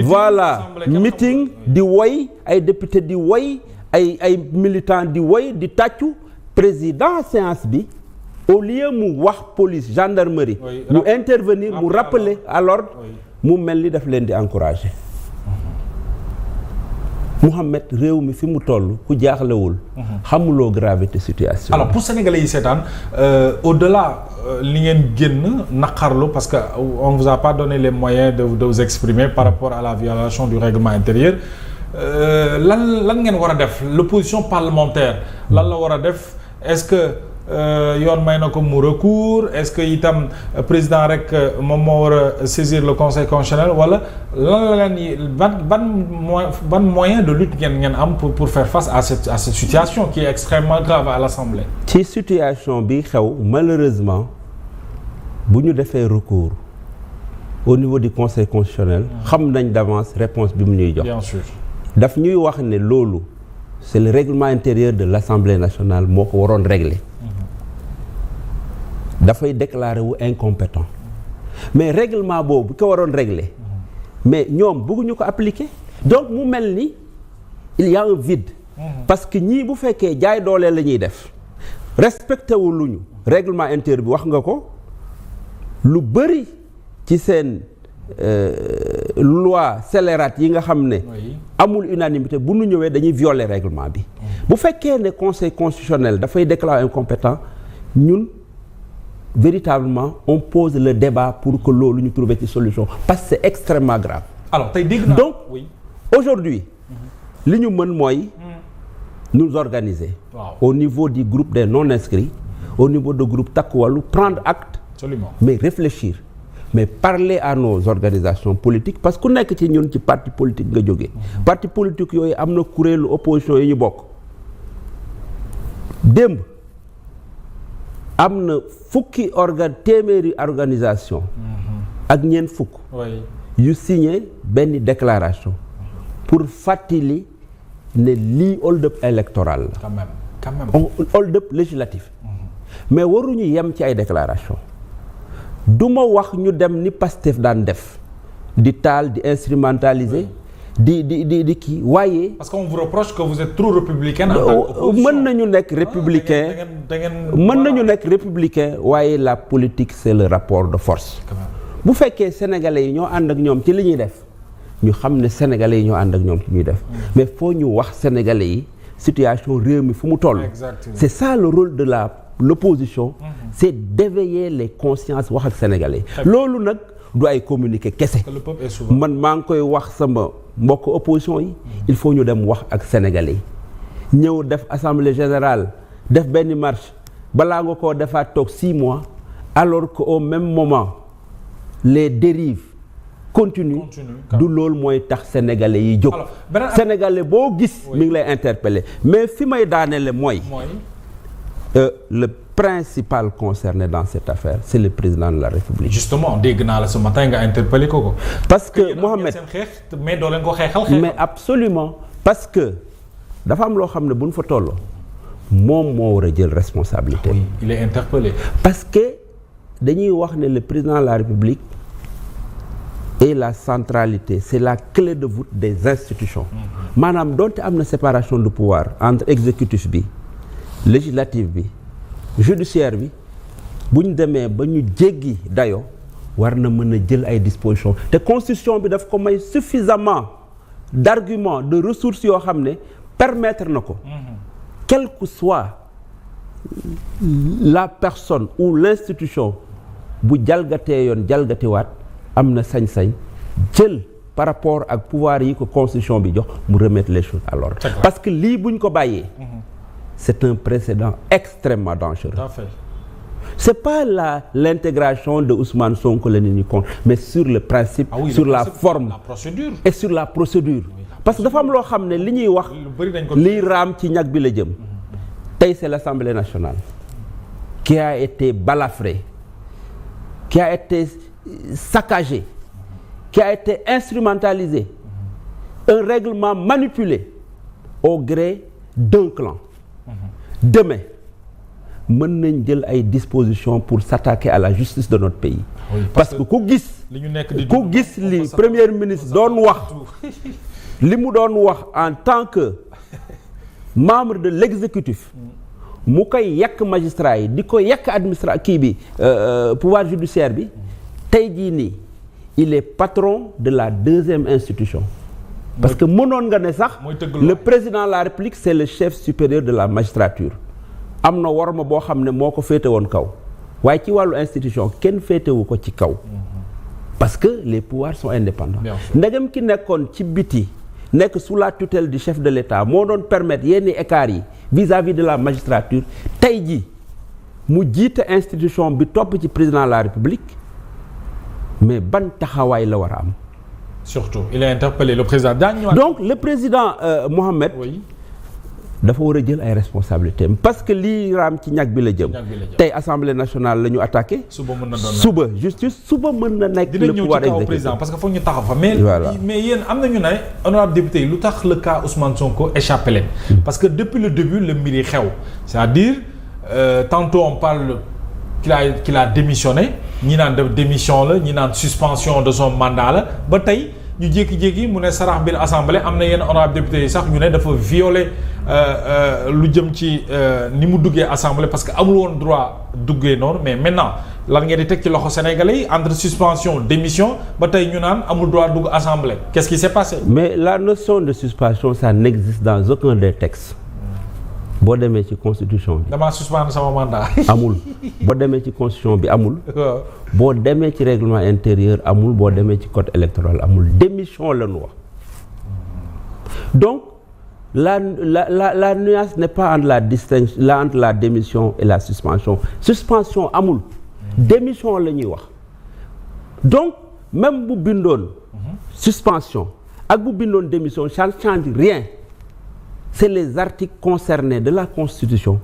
voilà meeting di woy ay député di woy ay militant di woy di tàccu président séance bi au lieu mu wax police gendarmerie ñu intervenir mu rappeler à l'ordre mu mel ni daf leen di encourager Mouhamed réew mi fi mu toll ku jaaxlewul xamuloo gravité situation. Alors pour sénégalais yi seetaan au-delà li ngeen génn naqarlu parce que on vous a pas donné les moyens de vous exprimer par rapport à la violation du règlement intérieur lan ngeen war a def l'opposition parlementaire lan la war a def est-ce que yoon may na ko mu recours est-ce que itam président rek moom moo war a saisir le conseil constitutionnel wala lan la leen ban moyen de lutte ngeen am pour faire face à cette situation qui est extrêmement grave à l'Assemblée. ci situation bi xew malheureusement bu ñu defee recours au niveau du conseil constitutionnel xam nañ d'avance réponse bi mu ñuy jox. Bien sûr. daf ñuy wax ne loolu c'est le règlement intérieur de l'Assemblée nationale moo ko waroon régler. dafay déclarer wu incompétent mais règlement boobu ko waroon régler mais ñoom bëgguñu ko appliquer donc mu mel ni il y a un vide parce que ñii bu fekkee jaay doole la ñuy def respecté wu luñu règlement intérieur bi wax nga ko lu bëri ci seen loi scélérate yi nga xam ne amul unanimité bu nu ñëwee dañuy violer règlement bi bu fekkee ne conseil constitutionnel dafay déclarer incompétent ñun véritablement on pose le débat pour que loolu ñu trouver ci solution parce que c'est extrêmement grave. Alors tey dégg naa donc aujourd'hui li ñu mën mooy nous organiser au niveau du groupe des non-inscrits au niveau du groupe Takku Wallu prendre acte. Absolument. Mais réfléchir mais parler à nos organisations politiques parce que ku nekk ci ñun ci parti politique nga jógee parti politique yooyu am na kuréelu opposition yi ñu bokk démb am na fukki téeméeri organisation ak ñeent fukk yu signé benn déclaration pour fàttali ne lii hold-up électoral la quand même hold-up législatif mais waruñu yem ci ay déclaration du ma wax ñu dem ni Pastef daan def di taal di instrumentaliser di kii waaye. parce qu'on vous reproche que vous êtes trop républicain. mën nañu nekk républicain mën nañu nekk républicain waaye la politique c'est le rapport de force. bu fekkee sénégalais yi ñoo ànd ak ñoom ci li ñuy def ñu xam ne sénégalais yi ñoo ànd ak ñoom ci ñuy def mais foo ñu wax sénégalais yi situation réew mi fu mu toll. c'est ça le rôle de l'opposition. c'est d'éveiller les consciences wax ak sénégalais yi. loolu nag du ay communiquer kese. man maa ngi koy wax sama mbokk opposition yi. il faut ñu dem wax ak sénégalais yi ñëw def assemblée générale def benn marche balaa nga koo defaat toog 6 mois alors que au même moment les dérives continuent du loolu mooy tax sénégalais yi jóg. sénégalais boo gis mi ngi lay interpeller mais fi may daanele mooy le principal concerné dans cette affaire c'est le président de la République. Justement dégg naa la ce matin nga interpellé ko. parce que Mohamed mais doo leen ko xeexal. mais absolument parce que dafa am loo xam ne bu ñu fa tolloo moom moo war a jël responsabilité. Oui, il est interpellé. parce que dañuy wax ne le président de la République et la centralité c'est la clé de voûte des institutions. maanaam donte am na séparation de pouvoir entre exécutif bi législatif bi. judiciaire bi bu ñu demee ba ñu jéggi dayo war na mën a jël ay dispositions te constitution bi daf ko may suffisamment d'arguments de ressources yoo xam ne permettre na ko quelle que soit la personne ou l'institution bu jalgatee yoon jalgatiwaat am na sañ-sañ jël par rapport ak pouvoir yi ko constitution bi jox mu remettre les choses à l'ordre parce que lii buñ ko bàyyee c'est un précédent extrêmement dangereux. Tout à fait. C'est pas l'intégration de Ousmane Sonko la nit ñi compte mais sur le principe, sur la forme, la procédure. Et sur la procédure. Oui, parce que dafa am loo xam ne li ñuy wax liy raam ci ñag bi la jëm. Tey c'est l'Assemblée nationale qui a été balafrée, qui a été saccagée, qui a été instrumentalisée, un règlement manipulé au gré d'un clan. Demain mën nañ jël ay dispositions pour s'attaquer à la justice de notre pays. Oui, parce que ku gis li premier ministre doon wax li mu doon wax en tant que membre de l'exécutif mu koy yàq magistrat yi di ko yàq kii bi pouvoir judiciaire bi tey jii nii il est patron de la deuxième institution. parce que mënoon nga ne sax le président de la République c'est le chef supérieur de la magistrature. am na worma boo xam ne moo ko féete woon kaw waaye ci wàllu institution kenn féetewu ko ci kaw parce que les pouvoirs sont indépendants. ndegam ki nekkoon ci biti nekk sous la tutelle du chef de l'État moo doon permettre yenn écarts yi vis-à-vis de la magistrature tey ji mu jiite institution bi topp ci président de la République mais ban taxawaay la war a am. surtout il a interpellé le président. donc le président Mohamed. Oui. dafa war a jël ay responsabilités parce que lii raam ci ñag bi la jëm. tey assemblée nationale la ñu attaqué. suba mën na doon suba justice suba mën na nekk. le pouvoir dinañ ñëw ci kaw président parce que foog ñu taxaw fa. mais yéen am na ñu ne honorable député lu tax le cas Ousmane Sonko échappé leen. parce que depuis le début le mbir yi xew. c'est-à-dire tantôt on parle qu'il a démissionné ñi naan def démission la ñi naan suspension de son mandat la ba tey. ñu jékki-jékki mu ne sarax biir assemblée am na yenn honorable député yi sax ñu ne dafa violer lu jëm ci ni mu duggee assemblée parce que amul woon droit duggee noonu mais maintenant lan ngeen di teg ci loxo sénégalais yi entre suspension démission ba tey ñu naan amul droit dugg assemblée qu'est-ce qui s'est passé. mais la notion de suspension ça n'existe dans aucun des textes. boo demee ci constitution bi. damaa suspendre sama mandat. amul boo demee ci constitution bi amul. boo demee ci règlement intérieur amul boo demee ci code électoral amul démission la ñu wax. donc la nuance n'est pas entre la distinction entre la démission et la suspension. suspension amul. démission la ñuy wax. donc même bu bindoon. suspension ak bu bindoon démission ça ne change rien. c'est les articles concernés de la Constitution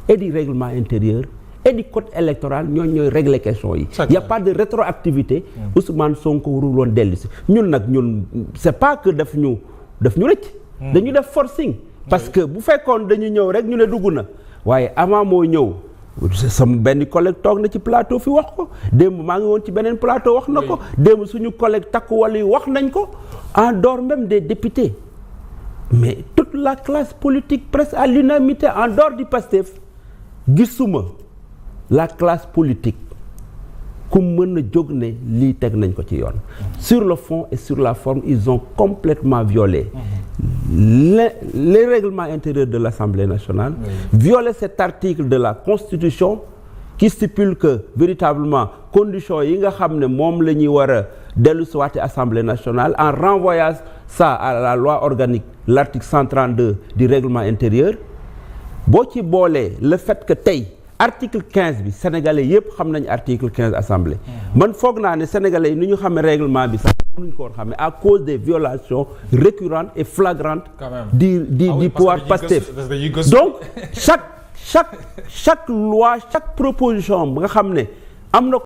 et du règlement intérieur et du code électoral ñooy régler question yi. il y a pas de rétroactivité. Ousmane Sonko warul woon dellu si ñun nag c'est pas que daf ñu rëcc. dañu def forcing. parce que bu fekkoon dañu ñëw rek ñu ne dugg na waaye avant moo ñëw sama benn collègue toog na ci plateau fi wax ko démb maa ngi woon ci beneen plateau wax na ko démb suñu collègue takku wàll yi wax nañ ko en dehors même des députés. mais toute la classe politique presque à l'unanimité en dehors du PASTEF gisuma la classe politique ku mën a jóg ne lii teg nañ ko ci yoon. sur le fond et sur la forme ils ont complètement violé les règlements intérieurs de l'Assemblée nationale. violé cet article de la Constitution qui stipule que véritablement conditions yi nga xam ne moom la ñuy war a dellu si waate Assemblée nationale en renvoyant ça à la loi organique l'article 132 du règlement intérieur boo ci boolee le fait que tey article 15 bi sénégalais yëpp xam nañ article 15 assemblée. man foog naa ne sénégalais yi ni ñu xamee règlement bi sax mënuñ ko woon xamee à cause des violations récurrentes et flagrantes. du pouvoir Pastef. donc chaque loi chaque proposition nga xam ne am na